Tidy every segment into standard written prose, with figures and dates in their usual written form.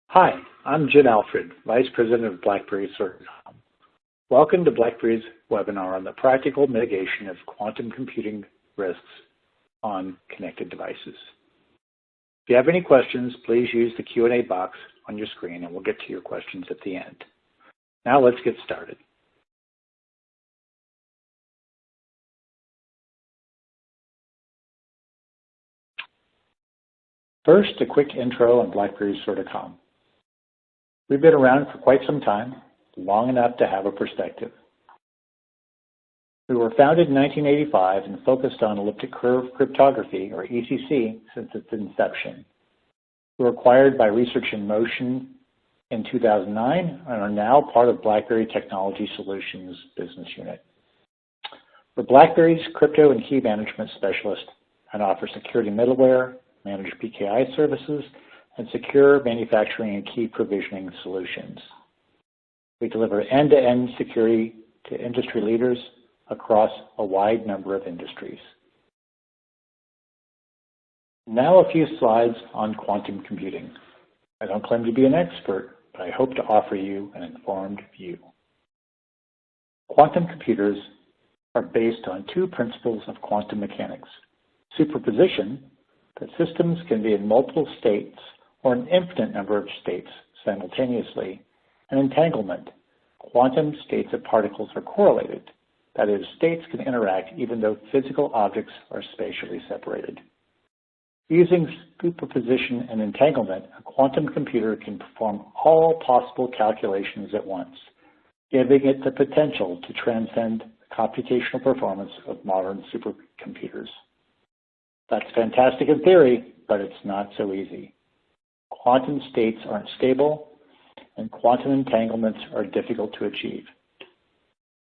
Hi, I'm Jim Alfred, Vice President of BlackBerry Circuitry. Welcome to BlackBerry's webinar on the practical mitigation of quantum computing risks on connected devices. If you have any questions, please use the Q&A box on your screen and we'll get to your questions at the end. Now let's get started. First, a quick intro on BlackBerry Certicom. We've been around for quite some time, long enough to have a perspective. We were founded in 1985 and focused on elliptic curve cryptography, or ECC, since its inception. We were acquired by Research in Motion in 2009 and are now part of BlackBerry Technology Solutions business unit. We're BlackBerry's crypto and key management specialist and offer security middleware, managed PKI services, and secure manufacturing and key provisioning solutions. We deliver end-to-end security to industry leaders across a wide number of industries. Now a few slides on quantum computing. I don't claim to be an expert, but I hope to offer you an informed view. Quantum computers are based on two principles of quantum mechanics: superposition, that systems can be in multiple states or an infinite number of states simultaneously, and entanglement. Quantum states of particles are correlated. That is, states can interact even though physical objects are spatially separated. Using superposition and entanglement, a quantum computer can perform all possible calculations at once, giving it the potential to transcend the computational performance of modern supercomputers. That's fantastic in theory, but it's not so easy. Quantum states aren't stable, and quantum entanglements are difficult to achieve.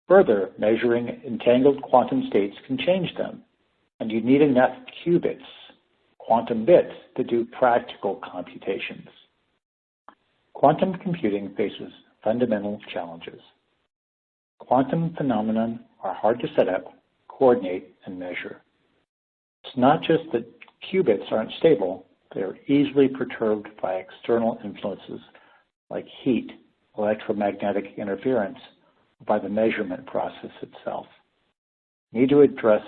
Further, measuring entangled quantum states can change them, and you need enough qubits, quantum bits, to do practical computations. Quantum computing faces fundamental challenges. Quantum phenomena are hard to set up, coordinate, and measure. It's not just that qubits aren't stable, they are easily perturbed by external influences like heat, electromagnetic interference, or by the measurement process itself. You need to address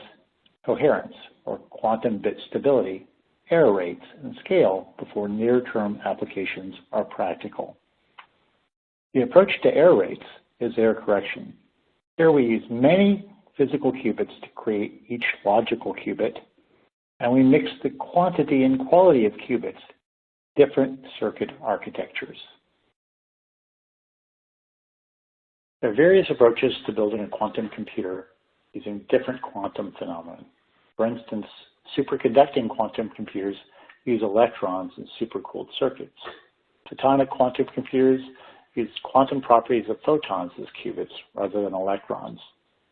coherence, or quantum bit stability, error rates, and scale before near-term applications are practical. The approach to error rates is error correction. Here we use many physical qubits to create each logical qubit, and we mix the quantity and quality of qubits, different circuit architectures. There are various approaches to building a quantum computer using different quantum phenomena. For instance, superconducting quantum computers use electrons in supercooled circuits. Photonic quantum computers use quantum properties of photons as qubits rather than electrons.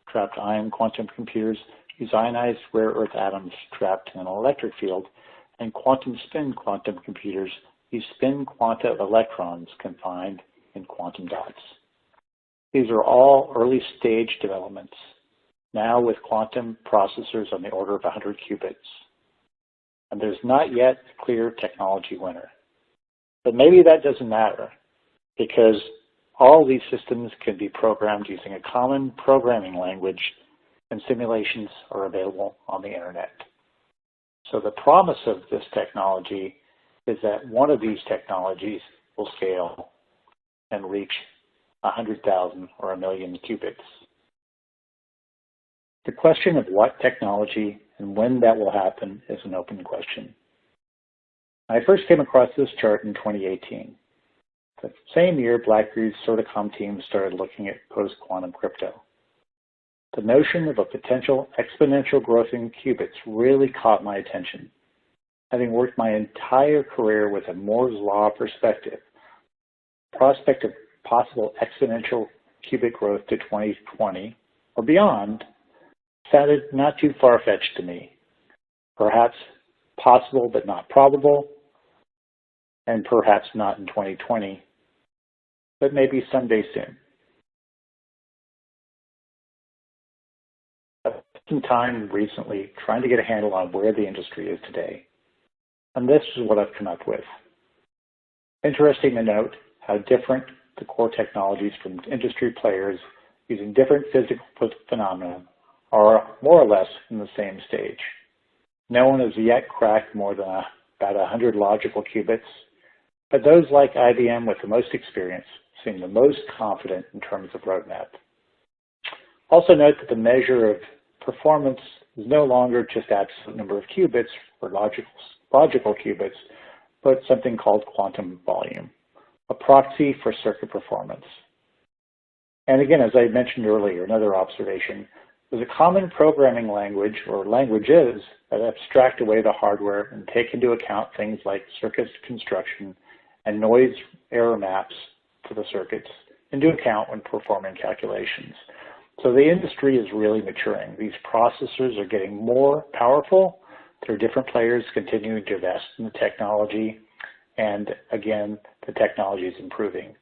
Trapped ion quantum computers use ionized rare earth atoms trapped in an electric field, and quantum spin quantum computers use spin quanta of electrons confined in quantum dots. These are all early stage developments, now with quantum processors on the order of 100 qubits. And there's not yet a clear technology winner. But maybe that doesn't matter, because all these systems can be programmed using a common programming language, and simulations are available on the internet. So the promise of this technology is that one of these technologies will scale and reach 100,000 or 1 million qubits. The question of what technology and when that will happen is an open question. I first came across this chart in 2018. The same year, BlackBerry's Certicom team started looking at post-quantum crypto. The notion of a potential exponential growth in qubits really caught my attention. Having worked my entire career with a Moore's Law perspective, the prospect of possible exponential qubit growth to 2020 or beyond sounded not too far-fetched to me. Perhaps possible but not probable, and perhaps not in 2020, but maybe someday soon. Some time recently trying to get a handle on where the industry is today. And this is what I've come up with. Interesting to note how different the core technologies from industry players using different physical phenomena are more or less in the same stage. No one has yet cracked more than about 100 logical qubits, but those like IBM with the most experience seem the most confident in terms of roadmap. Also note that the measure of performance is no longer just absolute number of qubits or logical qubits, but something called quantum volume, a proxy for circuit performance. And again, as I mentioned earlier, another observation, there's a common programming language or languages that abstract away the hardware and take into account things like circuit construction and noise error maps for the circuits into account when performing calculations. So the industry is really maturing. These processors are getting more powerful. There are different players continuing to invest in the technology, and again, the technology is improving.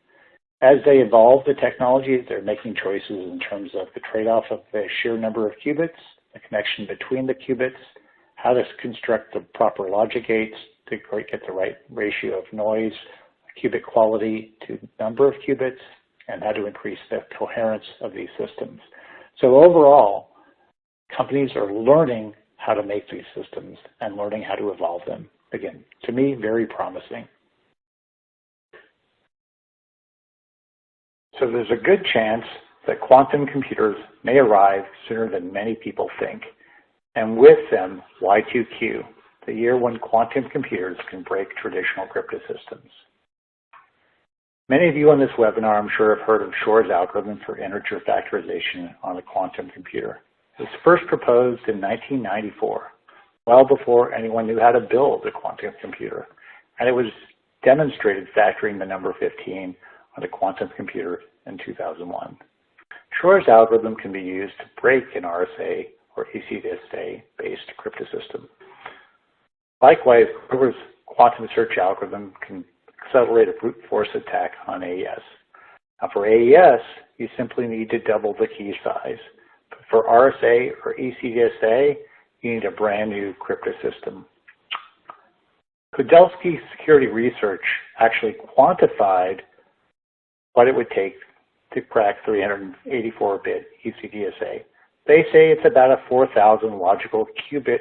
As they evolve the technology, they're making choices in terms of the trade-off of the sheer number of qubits, the connection between the qubits, how to construct the proper logic gates to get the right ratio of noise, qubit quality to number of qubits, and how to increase the coherence of these systems. So overall, companies are learning how to make these systems and learning how to evolve them. Again, to me, very promising. So there's a good chance that quantum computers may arrive sooner than many people think, and with them, Y2Q, the year when quantum computers can break traditional cryptosystems. Many of you on this webinar, I'm sure, have heard of Shor's algorithm for integer factorization on a quantum computer. It was first proposed in 1994, well before anyone knew how to build a quantum computer, and it was demonstrated factoring the number 15 on a quantum computer in 2001. Shor's algorithm can be used to break an RSA or ECDSA-based cryptosystem. Likewise, Grover's quantum search algorithm can accelerate a brute force attack on AES. Now for AES, you simply need to double the key size. But for RSA or ECDSA, you need a brand new cryptosystem. Kudelski Security Research actually quantified what it would take to crack 384-bit ECDSA. They say it's about a 4,000 logical qubit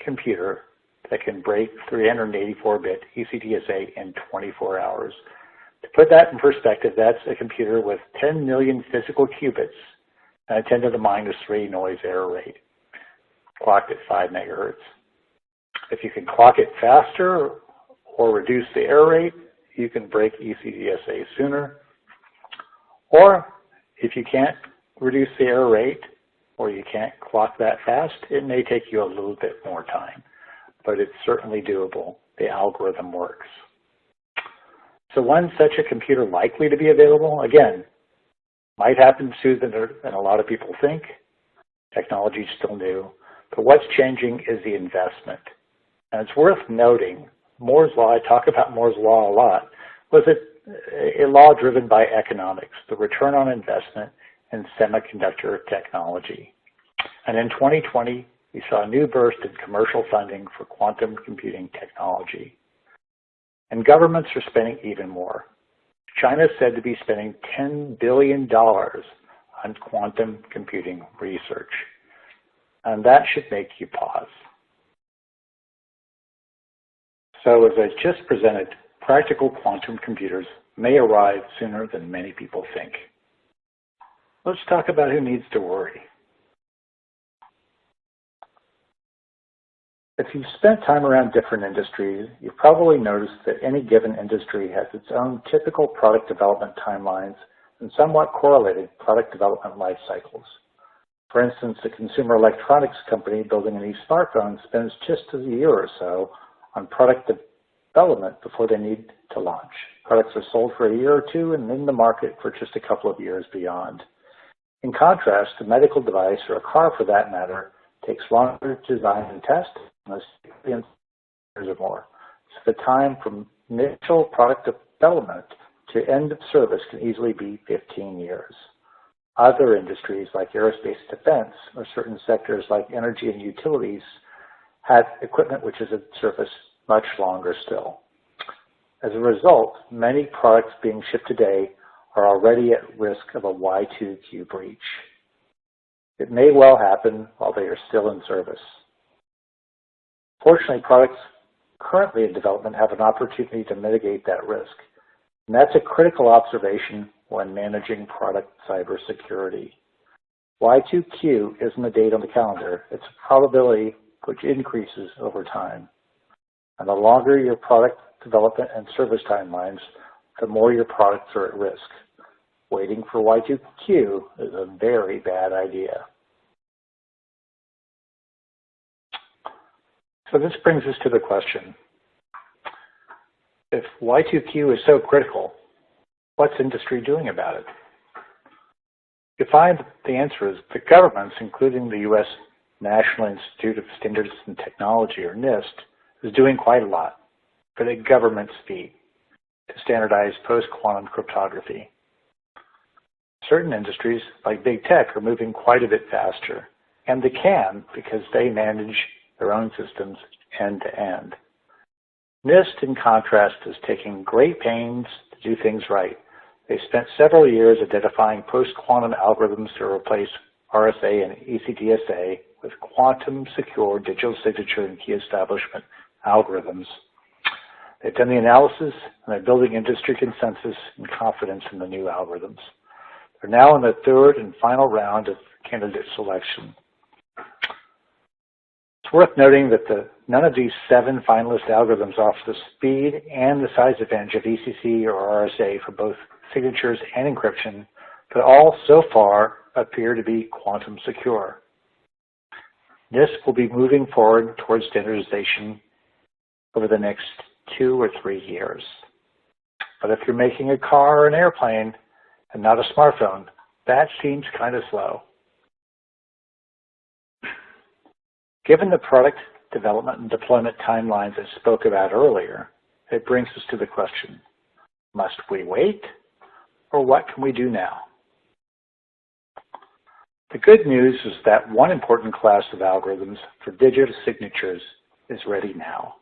computer that can break 384-bit ECDSA in 24 hours. To put that in perspective, that's a computer with 10 million physical qubits and a 10 to the minus 3 noise error rate, clocked at 5 megahertz. If you can clock it faster or reduce the error rate, you can break ECDSA sooner. Or if you can't reduce the error rate or you can't clock that fast, it may take you a little bit more time, but it's certainly doable. The algorithm works. So when's such a computer likely to be available? Again, might happen sooner than a lot of people think. Technology is still new, but what's changing is the investment. And it's worth noting, Moore's Law, I talk about Moore's Law a lot, was a law driven by economics, the return on investment in semiconductor technology. And in 2020, we saw a new burst in commercial funding for quantum computing technology. And governments are spending even more. China is said to be spending $10 billion on quantum computing research. And that should make you pause. So as I just presented, practical quantum computers may arrive sooner than many people think. Let's talk about who needs to worry. If you've spent time around different industries, you've probably noticed that any given industry has its own typical product development timelines and somewhat correlated product development life cycles. For instance, a consumer electronics company building a new smartphone spends just a year or so on product development before they need to launch. Products are sold for a year or two and in the market for just a couple of years beyond. In contrast, a medical device, or a car for that matter, takes longer to design and test, most years or more. So the time from initial product development to end of service can easily be 15 years. Other industries like aerospace defense or certain sectors like energy and utilities have equipment which is at surface much longer still. As a result, many products being shipped today are already at risk of a Y2Q breach. It may well happen while they are still in service. Fortunately, products currently in development have an opportunity to mitigate that risk, and that's a critical observation when managing product cybersecurity. Y2Q isn't a date on the calendar, it's a probability which increases over time. And the longer your product development and service timelines, the more your products are at risk. Waiting for Y2Q is a very bad idea. So this brings us to the question, if Y2Q is so critical, what's industry doing about it? You find the answer is that governments, including the U.S. National Institute of Standards and Technology, or NIST, is doing quite a lot, but at government speed, to standardize post-quantum cryptography. Certain industries, like big tech, are moving quite a bit faster, and they can because they manage their own systems end-to-end. NIST, in contrast, is taking great pains to do things right. They spent several years identifying post-quantum algorithms to replace RSA and ECDSA with quantum-secure digital signature and key establishment algorithms. They've done the analysis, and they're building industry consensus and confidence in the new algorithms. They're now in the third and final round of candidate selection. It's worth noting that none of these 7 finalist algorithms offer the speed and the size advantage of ECC or RSA for both signatures and encryption, but all so far appear to be quantum secure. NIST will be moving forward towards standardization over the next 2 or 3 years. But if you're making a car or an airplane and not a smartphone, that seems kind of slow. Given the product development and deployment timelines I spoke about earlier, it brings us to the question, must we wait, or what can we do now? The good news is that one important class of algorithms for digital signatures is ready now.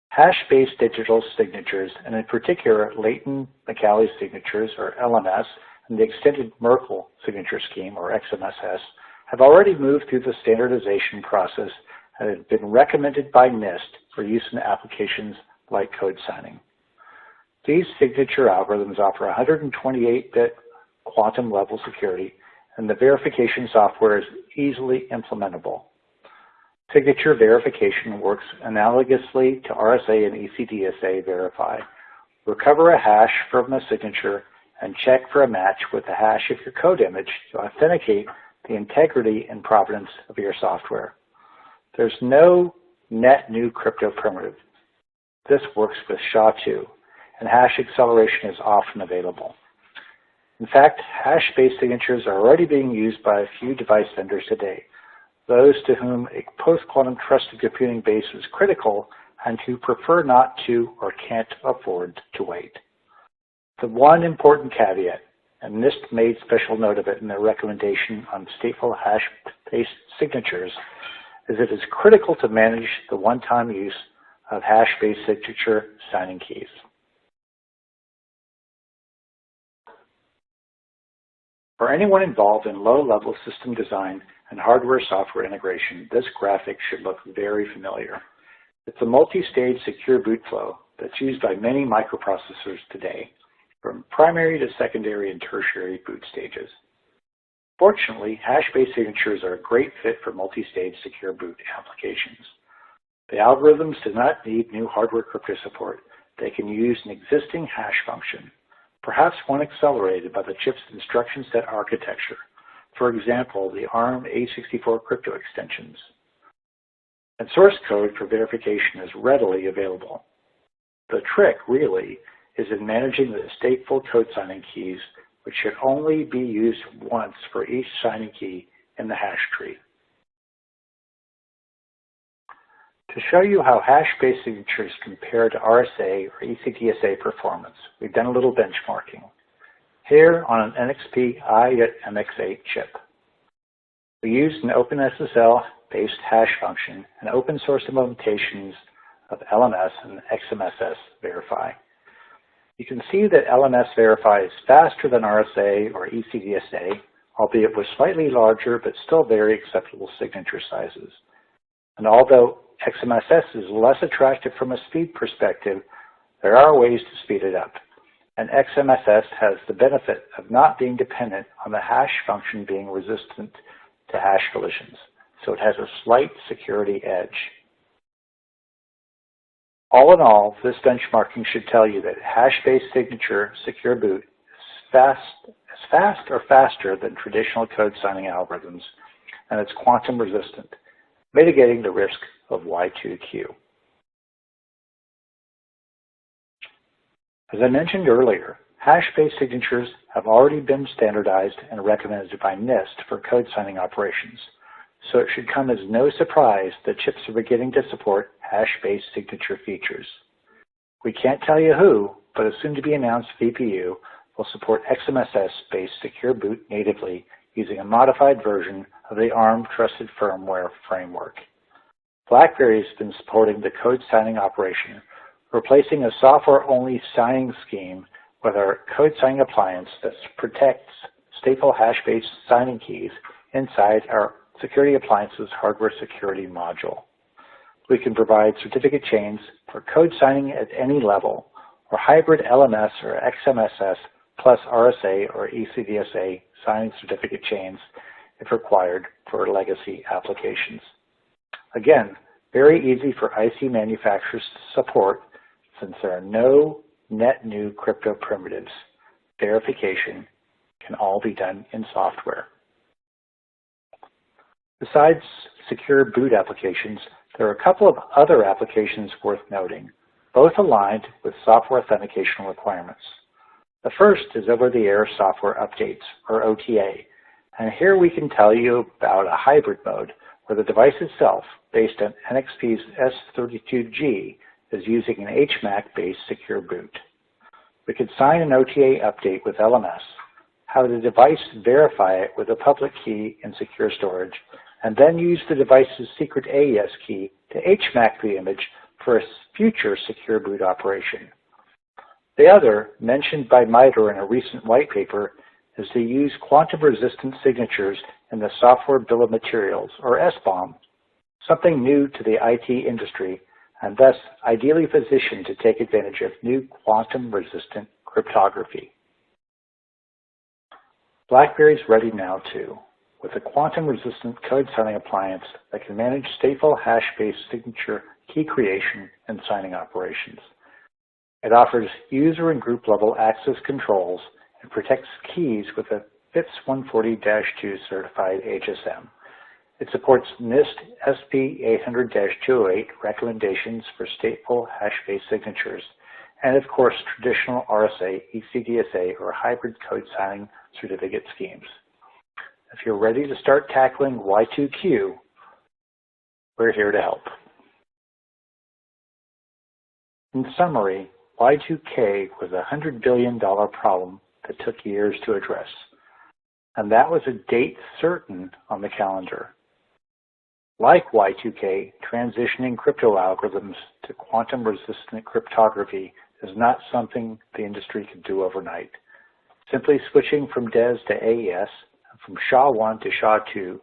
Hash-based digital signatures, and in particular Layton-McCallie signatures, or LMS, and the extended Merkle signature scheme, or XMSS, have already moved through the standardization process and have been recommended by NIST for use in applications like code signing. These signature algorithms offer 128-bit quantum level security, and the verification software is easily implementable. Signature verification works analogously to RSA and ECDSA verify. Recover a hash from a signature and check for a match with the hash of your code image to authenticate the integrity and provenance of your software. There's no net new crypto primitive. This works with SHA-2, and hash acceleration is often available. In fact, hash-based signatures are already being used by a few device vendors today, those to whom a post-quantum trusted computing base is critical and who prefer not to or can't afford to wait. The one important caveat, and NIST made special note of it in their recommendation on stateful hash-based signatures, is it is critical to manage the one-time use of hash-based signature signing keys. For anyone involved in low-level system design and hardware-software integration, this graphic should look very familiar. It's a multi-stage secure boot flow that's used by many microprocessors today, from primary to secondary and tertiary boot stages. Fortunately, hash-based signatures are a great fit for multi-stage secure boot applications. The algorithms do not need new hardware crypto support. They can use an existing hash function, perhaps one accelerated by the chip's instruction set architecture, for example, the ARM-A64 crypto extensions. And source code for verification is readily available. The trick, really, is in managing the stateful code signing keys, which should only be used once for each signing key in the hash tree. To show you how hash-based signatures compare to RSA or ECDSA performance, we've done a little benchmarking. Here on an NXP i.MX8 chip. We used an OpenSSL-based hash function and open source implementations of LMS and XMSS verify. You can see that LMS verifies faster than RSA or ECDSA, albeit with slightly larger but still very acceptable signature sizes. And although XMSS is less attractive from a speed perspective, there are ways to speed it up. And XMSS has the benefit of not being dependent on the hash function being resistant to hash collisions, so it has a slight security edge. All in all, this benchmarking should tell you that hash-based signature secure boot is fast or faster than traditional code signing algorithms, and it's quantum resistant, mitigating the risk of Y2Q. As I mentioned earlier, hash-based signatures have already been standardized and recommended by NIST for code signing operations, so it should come as no surprise that chips are beginning to support hash-based signature features. We can't tell you who, but a soon-to-be-announced VPU will support XMSS-based secure boot natively using a modified version of the ARM Trusted Firmware framework. BlackBerry has been supporting the code signing operation, replacing a software-only signing scheme with our code signing appliance that protects stateful hash-based signing keys inside our security appliance's hardware security module. We can provide certificate chains for code signing at any level, or hybrid LMS or XMSS plus RSA or ECDSA signing certificate chains if required for legacy applications. Again, very easy for IC manufacturers to support since there are no net new crypto primitives. Verification can all be done in software. Besides secure boot applications, there are a couple of other applications worth noting, both aligned with software authentication requirements. The first is over-the-air software updates, or OTA, and here we can tell you about a hybrid mode where the device itself, based on NXP's S32G, is using an HMAC-based secure boot. We could sign an OTA update with LMS, have the device verify it with a public key in secure storage, and then use the device's secret AES key to HMAC the image for a future secure boot operation. The other, mentioned by MITRE in a recent white paper, is to use quantum-resistant signatures in the Software Bill of Materials, or SBOM, something new to the IT industry, and thus ideally positioned to take advantage of new quantum-resistant cryptography. BlackBerry is ready now too, with a quantum-resistant code signing appliance that can manage stateful hash-based signature key creation and signing operations. It offers user and group level access controls and protects keys with a FIPS 140-2 certified HSM. It supports NIST SP 800-208 recommendations for stateful hash-based signatures, and of course traditional RSA, ECDSA, or hybrid code signing certificate schemes. If you're ready to start tackling Y2Q, we're here to help. In summary, Y2K was a $100 billion problem that took years to address, and that was a date certain on the calendar. Like Y2K, transitioning crypto algorithms to quantum-resistant cryptography is not something the industry could do overnight. Simply switching from DES to AES, and from SHA-1 to SHA-2,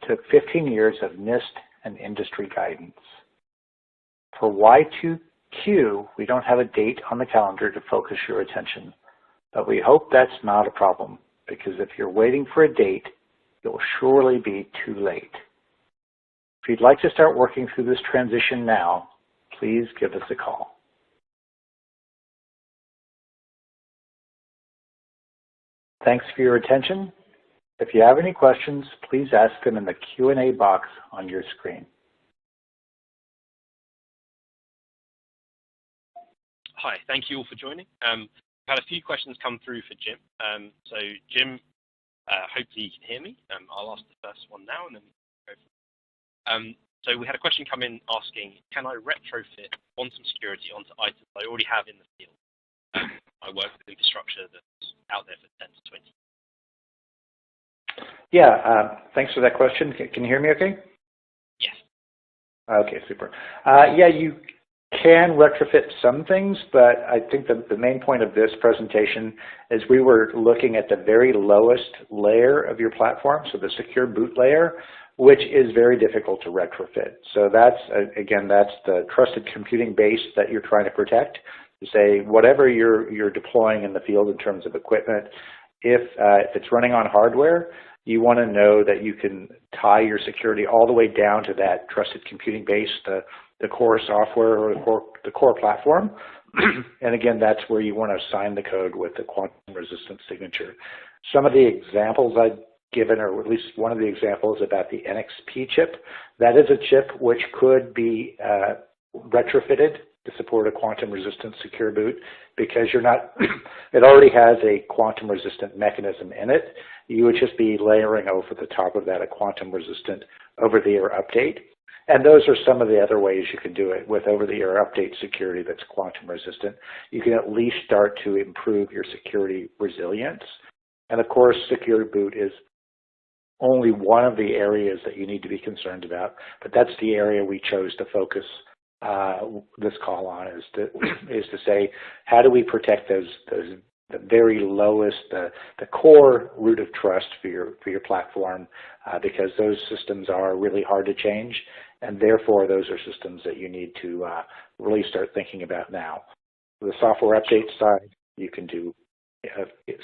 took 15 years of NIST and industry guidance. For Y2Q, we don't have a date on the calendar to focus your attention, but we hope that's not a problem, because if you're waiting for a date, you'll surely be too late. If you'd like to start working through this transition now, please give us a call. Thanks for your attention. If you have any questions, please ask them in the Q&A box on your screen. Hi, thank you all for joining. I've had a few questions come through for Jim. So Jim, hopefully you can hear me. I'll ask the first one now and then we can go from there. So we had a question come in asking, can I retrofit quantum security onto items I already have in the field? I work with infrastructure that's out there for 10 to 20 years. Yeah, thanks for that question. Can you hear me okay? Yes. Okay, super. Yeah, can retrofit some things, but I think the main point of this presentation is we were looking at the very lowest layer of your platform, so the secure boot layer, which is very difficult to retrofit. So that's, again, that's the trusted computing base that you're trying to protect. To say whatever you're deploying in the field in terms of equipment, if it's running on hardware, you want to know that you can tie your security all the way down to that trusted computing base, the core software or the core platform. And again, that's where you want to sign the code with the quantum resistant signature. Some of the examples I've given, or at least one of the examples about the NXP chip, that is a chip which could be retrofitted to support a quantum resistant secure boot, because you're not, it already has a quantum resistant mechanism in it. You would just be layering over the top of that a quantum resistant over-the-air update. And those are some of the other ways you can do it with over-the-air update security that's quantum resistant. You can at least start to improve your security resilience. And of course, secure boot is only one of the areas that you need to be concerned about, but that's the area we chose to focus this call on, is to say, how do we protect the very lowest, the core root of trust for your platform, because those systems are really hard to change, and therefore those are systems that you need to really start thinking about now. The software update side, you can do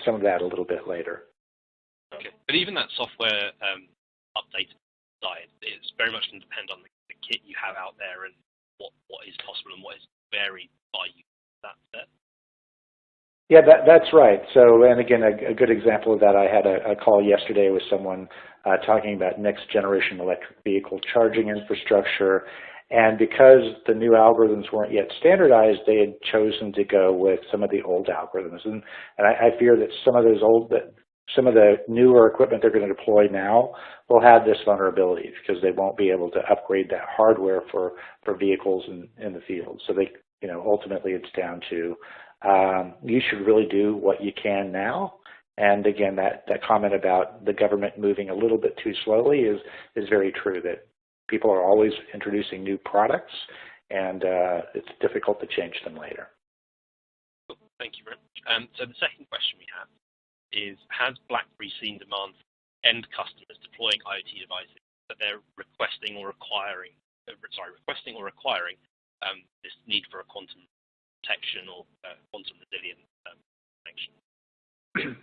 some of that a little bit later. Okay, but even that software update side is very much going to depend on the kit you have out there and what is possible and what is varied by you. That's it. Yeah, that's right. So, and again, a good example of that, I had a call yesterday with someone talking about next generation electric vehicle charging infrastructure. And because the new algorithms weren't yet standardized, they had chosen to go with some of the old algorithms. And I fear that some of the newer equipment they're going to deploy now will have this vulnerability, because they won't be able to upgrade that hardware for vehicles in the field. So they, ultimately it's down to, you should really do what you can now. And again, that comment about the government moving a little bit too slowly is very true, that people are always introducing new products, and it's difficult to change them later. Cool. Thank you very much. So the second question we have is, has BlackBerry seen demand from end customers deploying IoT devices that they're requesting or requiring this need for a quantum protection or quantum resilient protection?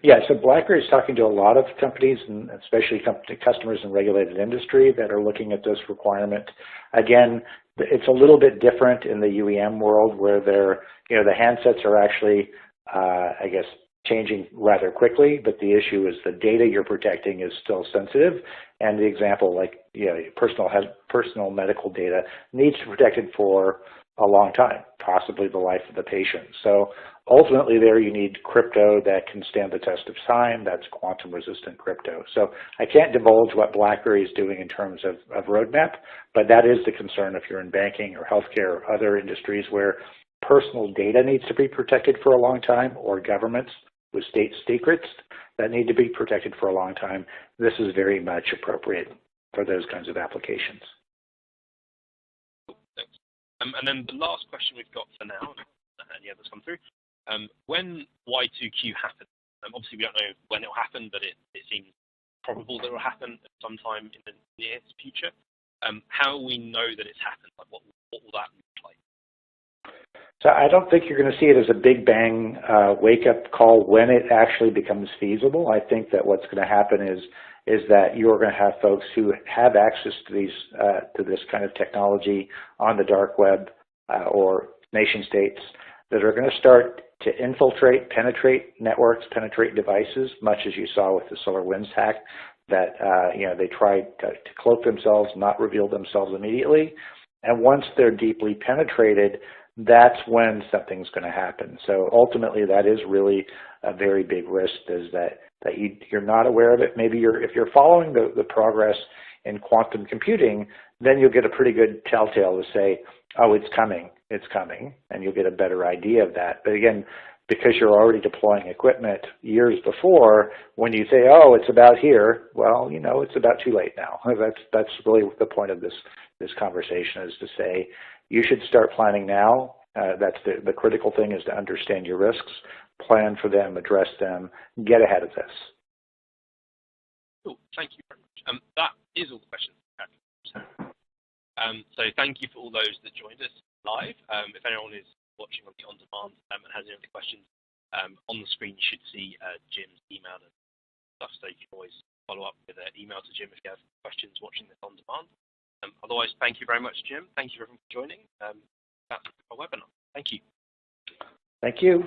Yeah, so BlackBerry is talking to a lot of companies, and especially customers in regulated industry, that are looking at this requirement. Again, it's a little bit different in the UEM world, where the handsets are actually, I guess, changing rather quickly, but the issue is the data you're protecting is still sensitive. And the example, like, personal medical data needs to be protected for a long time, possibly the life of the patient. So ultimately there you need crypto that can stand the test of time. That's quantum resistant crypto. So I can't divulge what BlackBerry is doing in terms of roadmap, but that is the concern if you're in banking or healthcare or other industries where personal data needs to be protected for a long time, or governments with state secrets that need to be protected for a long time. This is very much appropriate for those kinds of applications. Cool, thanks. And then the last question we've got for now, and any others come through, when Y2Q happens, obviously we don't know when it will happen, but it seems probable that it will happen at some time in the near future. How will we know that it's happened? Like, what will that look like? So I don't think you're going to see it as a big bang wake-up call when it actually becomes feasible. I think that what's going to happen is that you're going to have folks who have access to this kind of technology on the dark web or nation states that are going to start to penetrate networks, penetrate devices, much as you saw with the SolarWinds hack, that they tried to cloak themselves, not reveal themselves immediately. And once they're deeply penetrated, that's when something's going to happen. So ultimately, that is really a very big risk, is that you're not aware of it. Maybe if you're following the progress in quantum computing, then you'll get a pretty good telltale to say, oh, it's coming, and you'll get a better idea of that. But again, because you're already deploying equipment years before, when you say, oh, it's about here, well, it's about too late now. That's really the point of this conversation, is to say, You should start planning now. That's the critical thing, is to understand your risks, plan for them, address them, get ahead of this. Cool. Thank you very much. That is all the questions. So thank you for all those that joined us live. If anyone is watching on the on-demand and has any other questions, on the screen you should see Jim's email and stuff, so you can always follow up with an email to Jim if you have questions watching this on demand. Otherwise, thank you very much, Jim. Thank you everyone for joining. That's our webinar. Thank you. Thank you.